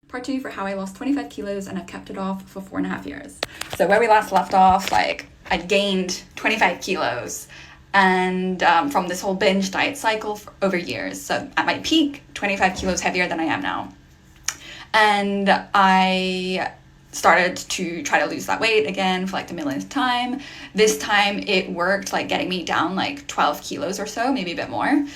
Part 2 for how I lost 25 kilos and I've kept it off for 4.5 years. So where we last left off, like I gained 25 kilos and from this whole binge diet cycle for over years. So at my peak, 25 kilos heavier than I am now. And I started to try to lose that weight again for like the millionth time. This time it worked, like getting me down like 12 kilos or so, maybe a bit more,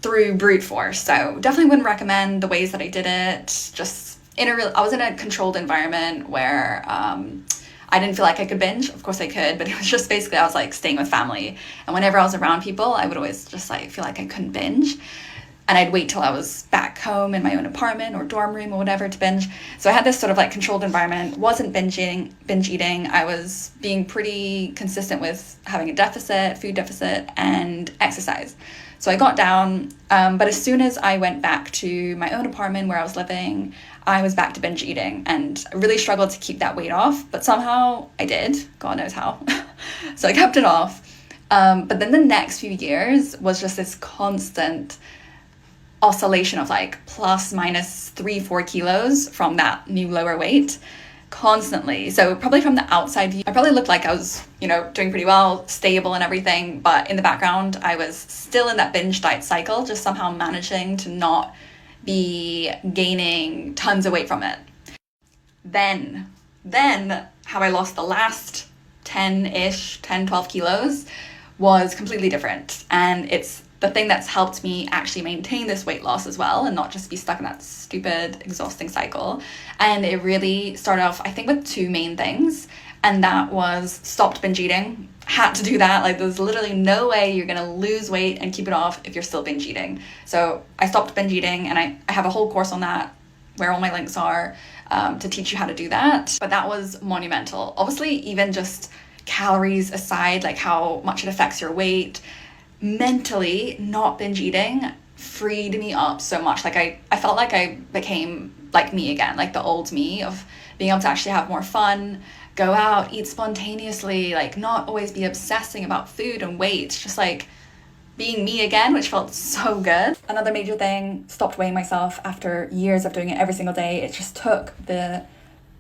through brute force. So definitely wouldn't recommend the ways that I did it. Just I was in a controlled environment where I didn't feel like I could binge. Of course I could, but it was just basically I was like staying with family. And whenever I was around people, I would always just like feel like I couldn't binge. And I'd wait till I was back home in my own apartment or dorm room or whatever to binge. So I had this sort of like controlled environment, wasn't binge eating. I was being pretty consistent with having a food deficit, and exercise. So I got down, but as soon as I went back to my own apartment where I was living, I was back to binge eating, and I really struggled to keep that weight off, but somehow I did, God knows how. So I kept it off. But then the next few years was just this constant oscillation of like plus minus 3-4 kilos from that new lower weight constantly. So probably from the outside view, I probably looked like I was, doing pretty well, stable and everything, but in the background, I was still in that binge diet cycle, just somehow managing to not be gaining tons of weight from it. Then how I lost the last 12 kilos was completely different. And it's the thing that's helped me actually maintain this weight loss as well and not just be stuck in that stupid, exhausting cycle. And it really started off, I think, with two main things. And that was stopped binge eating. Had to do that. Like, there's literally no way you're gonna lose weight and keep it off if you're still binge eating. So I stopped binge eating, and I have a whole course on that where all my links are to teach you how to do that. But that was monumental. Obviously, even just calories aside, like how much it affects your weight, mentally not binge eating freed me up so much. Like I felt like I became like me again, like the old me of being able to actually have more fun, go out, eat spontaneously, like not always be obsessing about food and weight, just like being me again, which felt so good. Another major thing, stopped weighing myself after years of doing it every single day. It just took the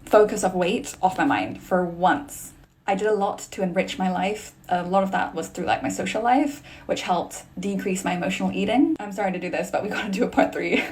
focus of weight off my mind for once. I did a lot to enrich my life. A lot of that was through like my social life, which helped decrease my emotional eating. I'm sorry to do this, but we gotta do a part 3.